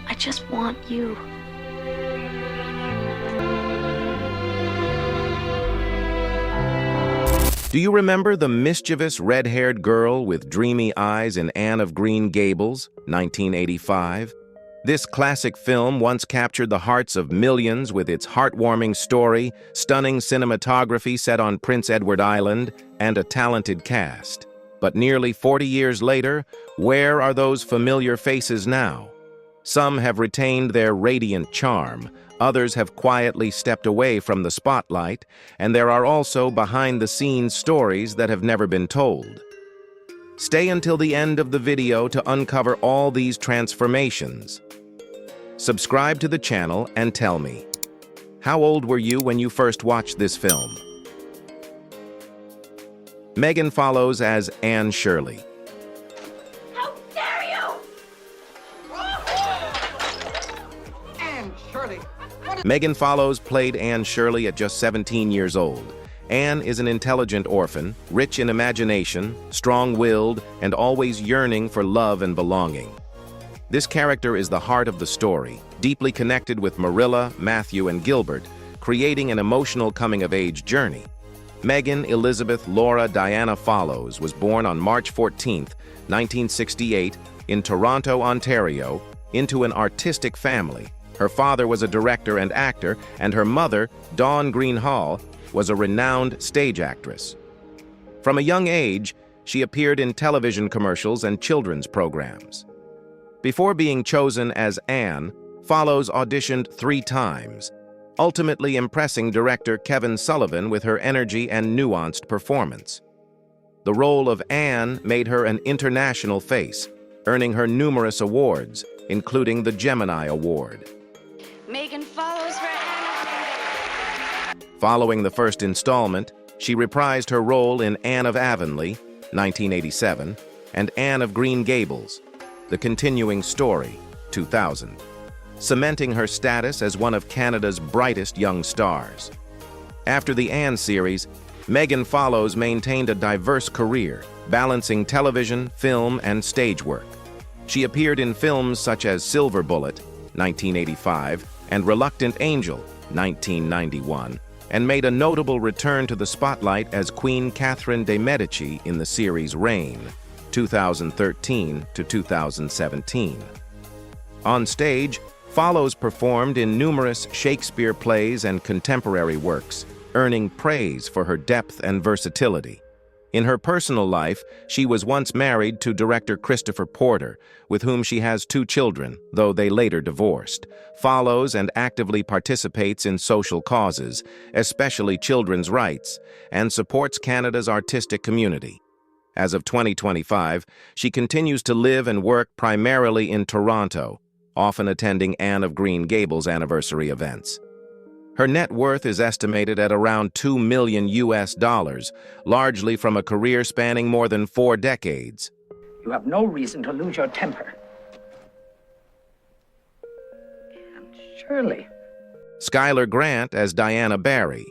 I just want you. Do you remember the mischievous red-haired girl with dreamy eyes in Anne of Green Gables, 1985? This classic film once captured the hearts of millions with its heartwarming story, stunning cinematography set on Prince Edward Island, and a talented cast. But nearly 40 years later, where are those familiar faces now? Some have retained their radiant charm, others have quietly stepped away from the spotlight, and there are also behind-the-scenes stories that have never been told. Stay until the end of the video to uncover all these transformations. Subscribe to the channel and tell me, how old were you when you first watched this film? Megan follows as Anne Shirley. How dare you! Anne Shirley! Megan Follows played Anne Shirley at just 17 years old. Anne is an intelligent orphan, rich in imagination, strong-willed, and always yearning for love and belonging. This character is the heart of the story, deeply connected with Marilla, Matthew, and Gilbert, creating an emotional coming-of-age journey. Megan Elizabeth Laura Diana Follows was born on March 14, 1968, in Toronto, Ontario, into an artistic family. Her father was a director and actor, and her mother, Dawn Greenhall, was a renowned stage actress. From a young age, she appeared in television commercials and children's programs. Before being chosen as Anne, Follows auditioned 3 times, ultimately impressing director Kevin Sullivan with her energy and nuanced performance. The role of Anne made her an international face, earning her numerous awards, including the Gemini Award. Megan Follows for Anne. Following the first installment, she reprised her role in Anne of Avonlea, 1987, and Anne of Green Gables, The Continuing Story, 2000, cementing her status as one of Canada's brightest young stars. After the Anne series, Megan Follows maintained a diverse career, balancing television, film, and stage work. She appeared in films such as Silver Bullet, 1985, and Reluctant Angel, 1991, and made a notable return to the spotlight as Queen Catherine de' Medici in the series Reign, 2013 to 2017. On stage, Follows performed in numerous Shakespeare plays and contemporary works, earning praise for her depth and versatility. In her personal life, she was once married to director Christopher Porter, with whom she has 2 children, though they later divorced. Follows and actively participates in social causes, especially children's rights, and supports Canada's artistic community. As of 2025, she continues to live and work primarily in Toronto, often attending Anne of Green Gables anniversary events. Her net worth is estimated at around $2 million, largely from a career spanning more than 4 decades. You have no reason to lose your temper. Anne Shirley. Schuyler Grant as Diana Barry.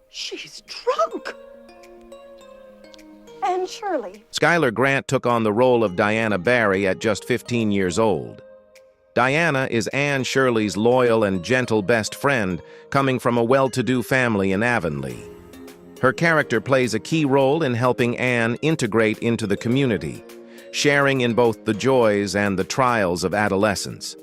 She's drunk! Anne Shirley. Schuyler Grant took on the role of Diana Barry at just 15 years old. Diana is Anne Shirley's loyal and gentle best friend, coming from a well-to-do family in Avonlea. Her character plays a key role in helping Anne integrate into the community, sharing in both the joys and the trials of adolescence.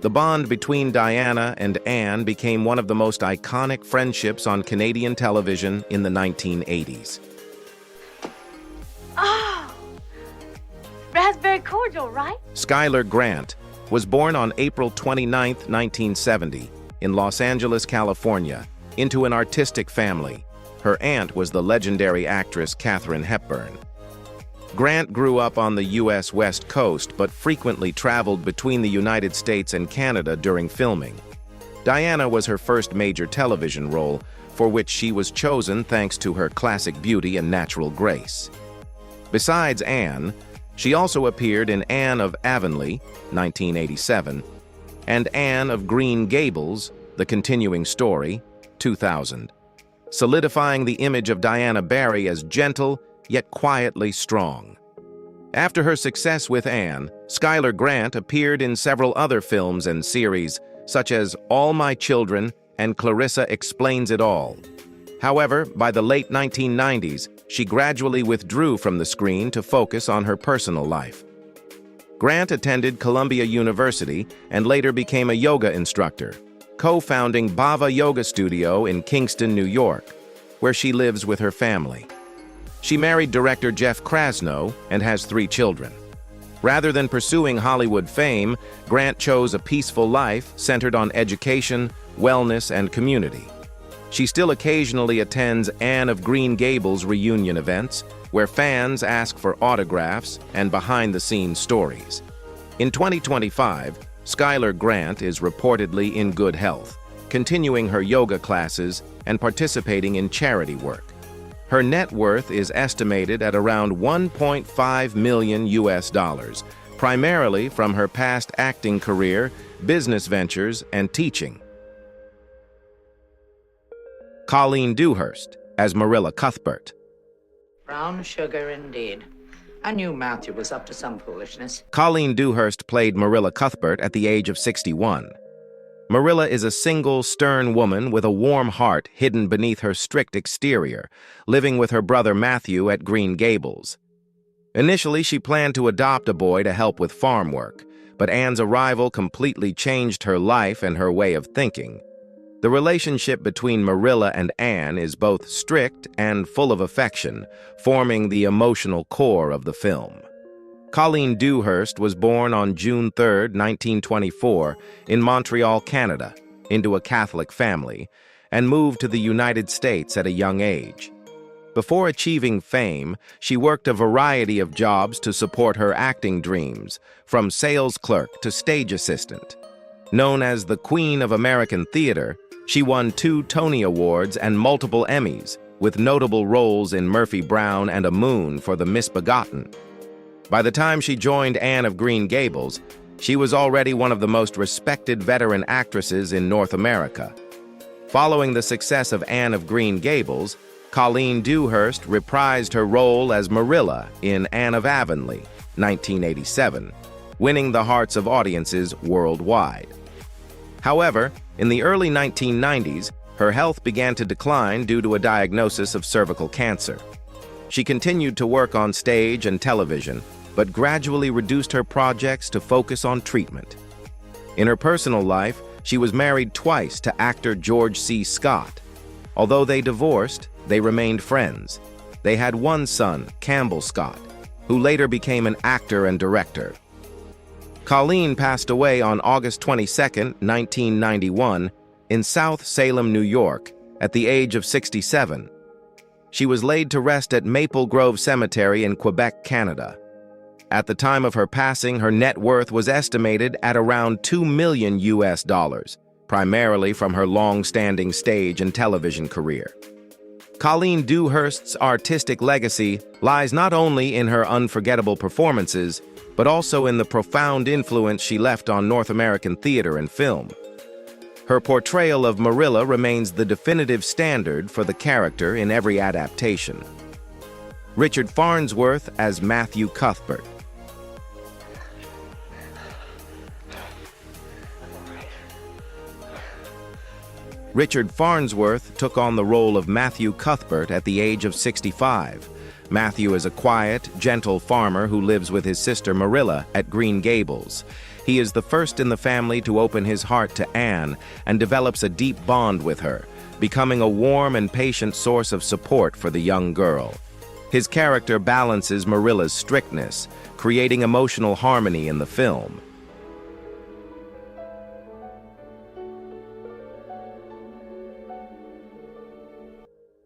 The bond between Diana and Anne became one of the most iconic friendships on Canadian television in the 1980s. Oh, raspberry cordial, right? Schuyler Grant was born on April 29, 1970, in Los Angeles, California, into an artistic family. Her aunt was the legendary actress Katharine Hepburn. Grant grew up on the U.S. West Coast but frequently traveled between the United States and Canada during filming. Diana was her first major television role, for which she was chosen thanks to her classic beauty and natural grace. Besides Anne, she also appeared in Anne of Avonlea, 1987, and Anne of Green Gables, The Continuing Story, 2000, solidifying the image of Diana Barry as gentle, yet quietly strong. After her success with Anne, Schuyler Grant appeared in several other films and series, such as All My Children and Clarissa Explains It All. However, by the late 1990s, she gradually withdrew from the screen to focus on her personal life. Grant attended Columbia University and later became a yoga instructor, co-founding Bhava Yoga Studio in Kingston, New York, where she lives with her family. She married director Jeff Krasno and has 3 children. Rather than pursuing Hollywood fame, Grant chose a peaceful life centered on education, wellness, and community. She still occasionally attends Anne of Green Gables reunion events, where fans ask for autographs and behind-the-scenes stories. In 2025, Schuyler Grant is reportedly in good health, continuing her yoga classes and participating in charity work. Her net worth is estimated at around $1.5 million, primarily from her past acting career, business ventures, and teaching. Colleen Dewhurst as Marilla Cuthbert. Brown sugar indeed. I knew Matthew was up to some foolishness. Colleen Dewhurst played Marilla Cuthbert at the age of 61. Marilla is a single, stern woman with a warm heart hidden beneath her strict exterior, living with her brother Matthew at Green Gables. Initially, she planned to adopt a boy to help with farm work, but Anne's arrival completely changed her life and her way of thinking. The relationship between Marilla and Anne is both strict and full of affection, forming the emotional core of the film. Colleen Dewhurst was born on June 3, 1924, in Montreal, Canada, into a Catholic family, and moved to the United States at a young age. Before achieving fame, she worked a variety of jobs to support her acting dreams, from sales clerk to stage assistant. Known as the Queen of American Theater, she won 2 Tony Awards and multiple Emmys, with notable roles in Murphy Brown and A Moon for The Misbegotten. By the time she joined Anne of Green Gables, she was already one of the most respected veteran actresses in North America. Following the success of Anne of Green Gables, Colleen Dewhurst reprised her role as Marilla in Anne of Avonlea, 1987, winning the hearts of audiences worldwide. However, in the early 1990s, her health began to decline due to a diagnosis of cervical cancer. She continued to work on stage and television, but gradually reduced her projects to focus on treatment. In her personal life, she was married twice to actor George C. Scott. Although they divorced, they remained friends. They had 1 son, Campbell Scott, who later became an actor and director. Colleen passed away on August 22, 1991, in South Salem, New York, at the age of 67. She was laid to rest at Maple Grove Cemetery in Quebec, Canada. At the time of her passing, her net worth was estimated at around $2 million, primarily from her long-standing stage and television career. Colleen Dewhurst's artistic legacy lies not only in her unforgettable performances, but also in the profound influence she left on North American theater and film. Her portrayal of Marilla remains the definitive standard for the character in every adaptation. Richard Farnsworth as Matthew Cuthbert. Richard Farnsworth took on the role of Matthew Cuthbert at the age of 65. Matthew is a quiet, gentle farmer who lives with his sister Marilla at Green Gables. He is the first in the family to open his heart to Anne and develops a deep bond with her, becoming a warm and patient source of support for the young girl. His character balances Marilla's strictness, creating emotional harmony in the film.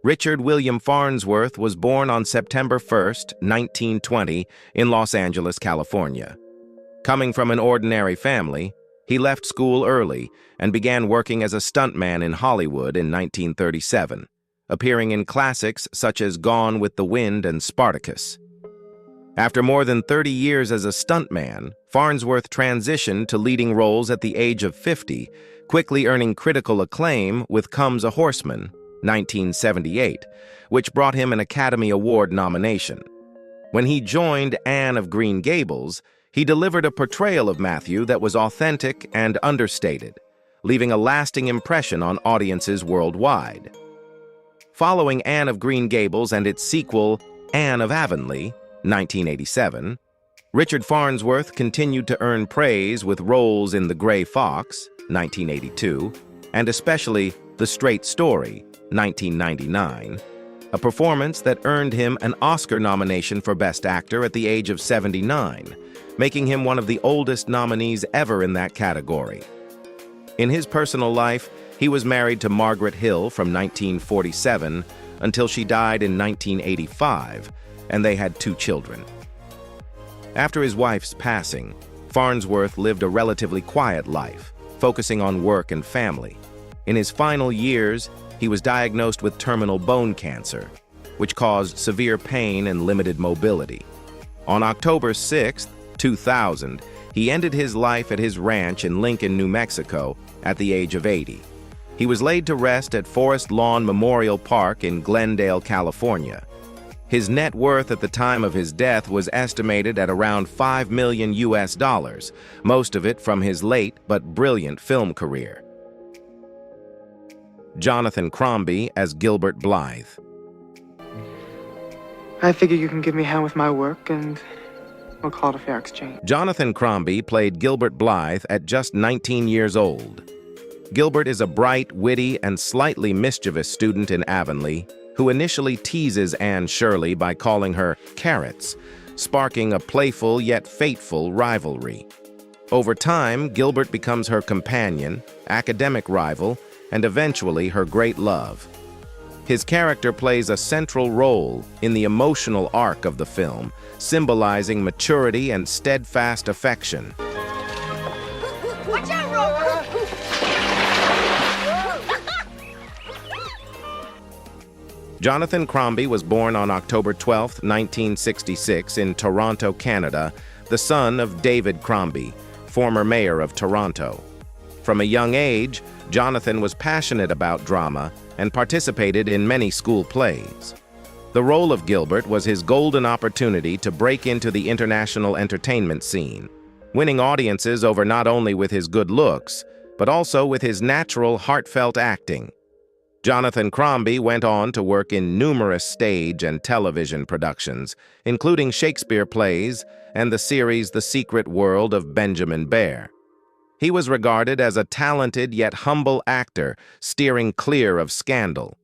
Richard William Farnsworth was born on September 1, 1920, in Los Angeles, California. Coming from an ordinary family, he left school early and began working as a stuntman in Hollywood in 1937, appearing in classics such as Gone with the Wind and Spartacus. After more than 30 years as a stuntman, Farnsworth transitioned to leading roles at the age of 50, quickly earning critical acclaim with Comes a Horseman, 1978, which brought him an Academy Award nomination. When he joined Anne of Green Gables, he delivered a portrayal of Matthew that was authentic and understated, leaving a lasting impression on audiences worldwide. Following Anne of Green Gables and its sequel, Anne of Avonlea, 1987, Richard Farnsworth continued to earn praise with roles in The Gray Fox, 1982, and especially The Straight Story, 1999, a performance that earned him an Oscar nomination for Best Actor at the age of 79, making him one of the oldest nominees ever in that category. In his personal life, he was married to Margaret Hill from 1947 until she died in 1985, and they had 2 children. After his wife's passing, Farnsworth lived a relatively quiet life, focusing on work and family. In his final years, he was diagnosed with terminal bone cancer, which caused severe pain and limited mobility. On October 6, 2000, he ended his life at his ranch in Lincoln, New Mexico, at the age of 80. He was laid to rest at Forest Lawn Memorial Park in Glendale, California. His net worth at the time of his death was estimated at around $5 million, most of it from his late but brilliant film career. Jonathan Crombie as Gilbert Blythe. I figure you can give me a hand with my work, and we'll call it a fair exchange. Jonathan Crombie played Gilbert Blythe at just 19 years old. Gilbert is a bright, witty, and slightly mischievous student in Avonlea who initially teases Anne Shirley by calling her Carrots, sparking a playful yet fateful rivalry. Over time, Gilbert becomes her companion, academic rival, and eventually her great love. His character plays a central role in the emotional arc of the film, symbolizing maturity and steadfast affection. Watch out, Rover! Jonathan Crombie was born on October 12, 1966, in Toronto, Canada, the son of David Crombie, former mayor of Toronto. From a young age, Jonathan was passionate about drama and participated in many school plays. The role of Gilbert was his golden opportunity to break into the international entertainment scene, winning audiences over not only with his good looks, but also with his natural, heartfelt acting. Jonathan Crombie went on to work in numerous stage and television productions, including Shakespeare plays and the series The Secret World of Benjamin Bear. He was regarded as a talented yet humble actor, steering clear of scandal.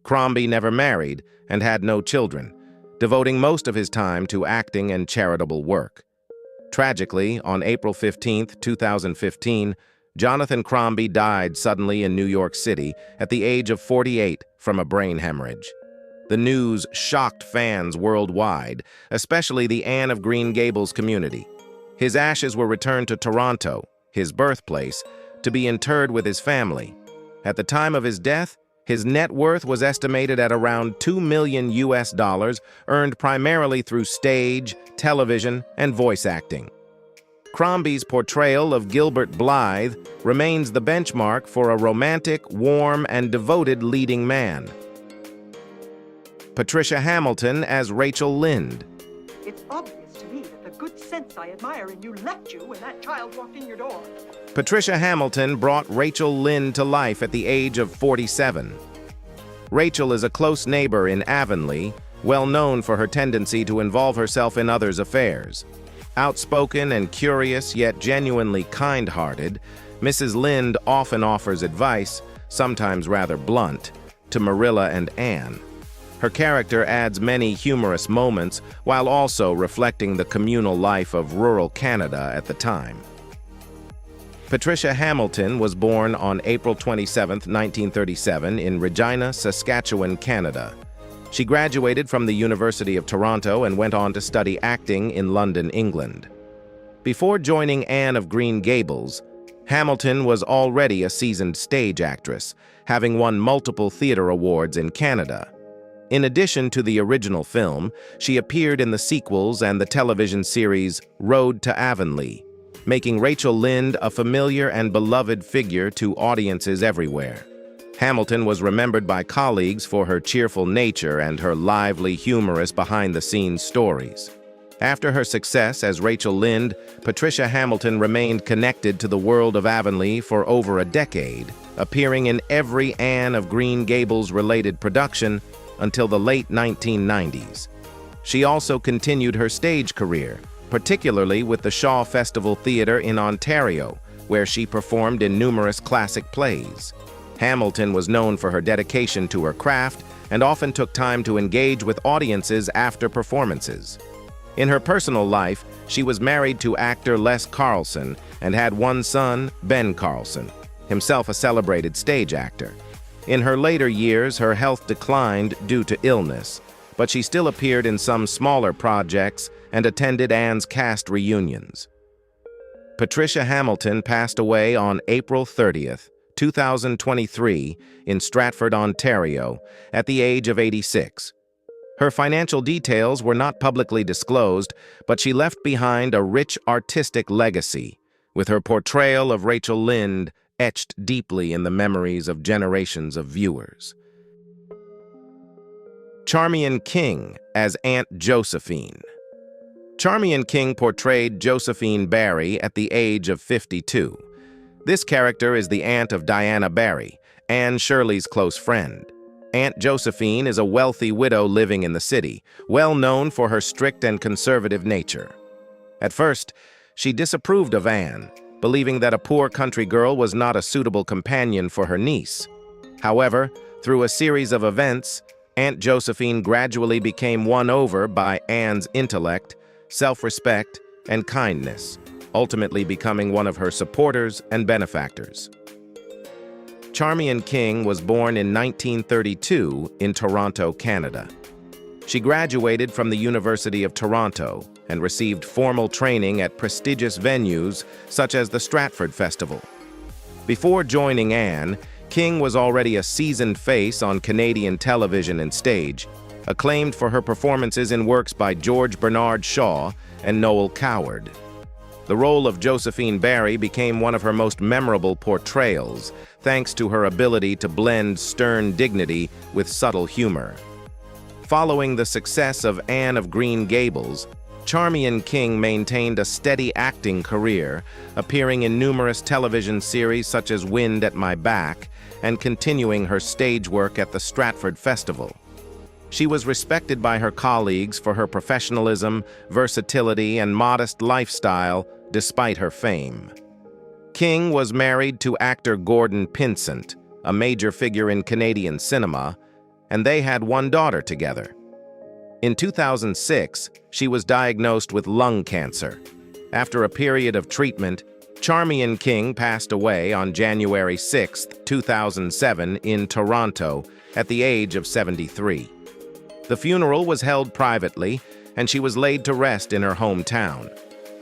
Crombie never married and had no children, devoting most of his time to acting and charitable work. Tragically, on April 15, 2015, Jonathan Crombie died suddenly in New York City at the age of 48 from a brain hemorrhage. The news shocked fans worldwide, especially the Anne of Green Gables community. His ashes were returned to Toronto, his birthplace, to be interred with his family. At the time of his death, his net worth was estimated at around $2 million, earned primarily through stage, television, and voice acting. Crombie's portrayal of Gilbert Blythe remains the benchmark for a romantic, warm, and devoted leading man. Patricia Hamilton as Rachel Lynde. It's obvious to me that the good sense I admire in you left you when that child walked in your door. Patricia Hamilton brought Rachel Lynde to life at the age of 47. Rachel is a close neighbor in Avonlea, well known for her tendency to involve herself in others' affairs. Outspoken and curious, yet genuinely kind-hearted, Mrs. Lynde often offers advice, sometimes rather blunt, to Marilla and Anne. Her character adds many humorous moments while also reflecting the communal life of rural Canada at the time. Patricia Hamilton was born on April 27, 1937, in Regina, Saskatchewan, Canada. She graduated from the University of Toronto and went on to study acting in London, England. Before joining Anne of Green Gables, Hamilton was already a seasoned stage actress, having won multiple theater awards in Canada. In addition to the original film, she appeared in the sequels and the television series Road to Avonlea, making Rachel Lynde a familiar and beloved figure to audiences everywhere. Hamilton was remembered by colleagues for her cheerful nature and her lively, humorous behind-the-scenes stories. After her success as Rachel Lynde, Patricia Hamilton remained connected to the world of Avonlea for over a decade, appearing in every Anne of Green Gables-related production until the late 1990s. She also continued her stage career, particularly with the Shaw Festival Theatre in Ontario, where she performed in numerous classic plays. Hamilton was known for her dedication to her craft and often took time to engage with audiences after performances. In her personal life, she was married to actor Les Carlson and had one son, Ben Carlson, himself a celebrated stage actor. In her later years, her health declined due to illness, but she still appeared in some smaller projects and attended Anne's cast reunions. Patricia Hamilton passed away on April 30th, 2023, in Stratford, Ontario, at the age of 86. Her financial details were not publicly disclosed, but she left behind a rich artistic legacy, with her portrayal of Rachel Lynde etched deeply in the memories of generations of viewers. Charmion King as Aunt Josephine. Charmion King portrayed Josephine Barry at the age of 52. This character is the aunt of Diana Barry, Anne Shirley's close friend. Aunt Josephine is a wealthy widow living in the city, well known for her strict and conservative nature. At first, she disapproved of Anne, believing that a poor country girl was not a suitable companion for her niece. However, through a series of events, Aunt Josephine gradually became won over by Anne's intellect, self-respect, and kindness, ultimately becoming one of her supporters and benefactors. Charmion King was born in 1932 in Toronto, Canada. She graduated from the University of Toronto and received formal training at prestigious venues such as the Stratford Festival. Before joining Anne, King was already a seasoned face on Canadian television and stage, acclaimed for her performances in works by George Bernard Shaw and Noel Coward. The role of Josephine Barry became one of her most memorable portrayals, thanks to her ability to blend stern dignity with subtle humor. Following the success of Anne of Green Gables, Charmion King maintained a steady acting career, appearing in numerous television series such as Wind at My Back and continuing her stage work at the Stratford Festival. She was respected by her colleagues for her professionalism, versatility, and modest lifestyle despite her fame. King was married to actor Gordon Pinsent, a major figure in Canadian cinema, and they had one daughter together. In 2006, she was diagnosed with lung cancer. After a period of treatment, Charmion King passed away on January 6, 2007, in Toronto at the age of 73. The funeral was held privately, and she was laid to rest in her hometown.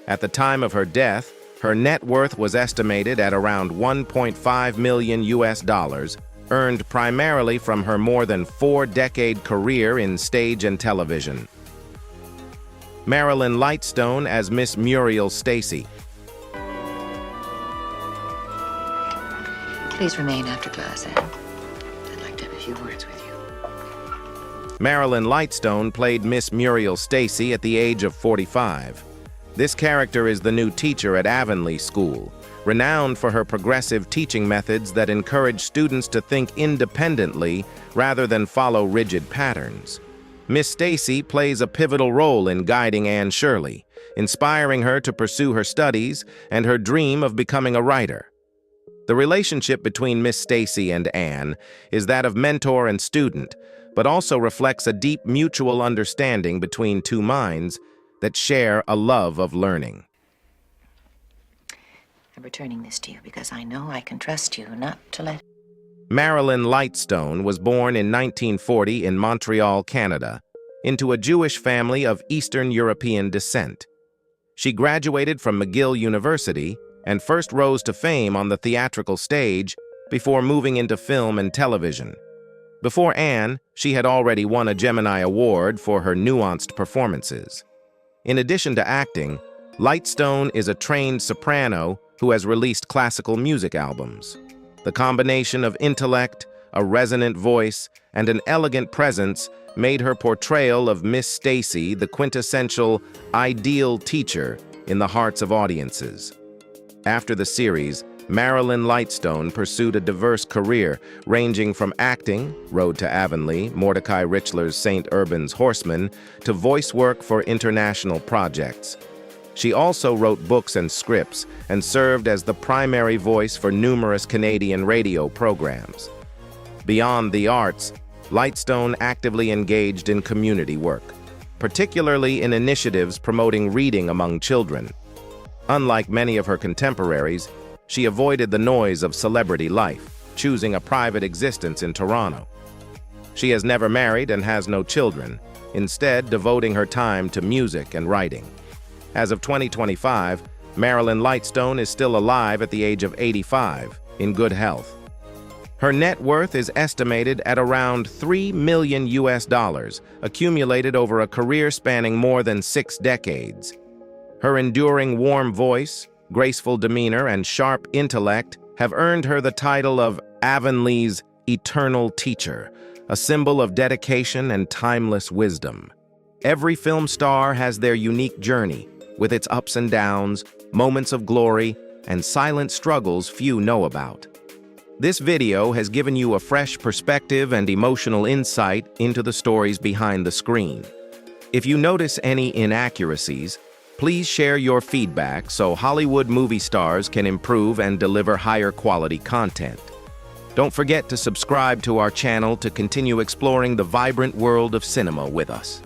At the time of her death, her net worth was estimated at around $1.5 million, earned primarily from her more than 4-decade career in stage and television. Marilyn Lightstone as Miss Muriel Stacy. Please remain after class, Anne. I'd like to have a few words with you. Marilyn Lightstone played Miss Muriel Stacy at the age of 45. This character is the new teacher at Avonlea School, renowned for her progressive teaching methods that encourage students to think independently rather than follow rigid patterns. Miss Stacy plays a pivotal role in guiding Anne Shirley, inspiring her to pursue her studies and her dream of becoming a writer. The relationship between Miss Stacy and Anne is that of mentor and student, but also reflects a deep mutual understanding between two minds that share a love of learning. I'm returning this to you because I know I can trust you not to let... Marilyn Lightstone was born in 1940 in Montreal, Canada, into a Jewish family of Eastern European descent. She graduated from McGill University and first rose to fame on the theatrical stage before moving into film and television. Before Anne, she had already won a Gemini Award for her nuanced performances. In addition to acting, Lightstone is a trained soprano who has released classical music albums. The combination of intellect, a resonant voice, and an elegant presence made her portrayal of Miss Stacy the quintessential, ideal teacher in the hearts of audiences. After the series, Marilyn Lightstone pursued a diverse career, ranging from acting, Road to Avonlea, Mordecai Richler's St. Urban's Horseman, to voice work for international projects. She also wrote books and scripts and served as the primary voice for numerous Canadian radio programs. Beyond the arts, Lightstone actively engaged in community work, particularly in initiatives promoting reading among children. Unlike many of her contemporaries, she avoided the noise of celebrity life, choosing a private existence in Toronto. She has never married and has no children, instead devoting her time to music and writing. As of 2025, Marilyn Lightstone is still alive at the age of 85, in good health. Her net worth is estimated at around $3 million, accumulated over a career spanning more than 6 decades. Her enduring warm voice, graceful demeanor, and sharp intellect have earned her the title of Avonlea's Eternal Teacher, a symbol of dedication and timeless wisdom. Every film star has their unique journey, with its ups and downs, moments of glory, and silent struggles few know about. This video has given you a fresh perspective and emotional insight into the stories behind the screen. If you notice any inaccuracies, please share your feedback so Hollywood movie stars can improve and deliver higher quality content. Don't forget to subscribe to our channel to continue exploring the vibrant world of cinema with us.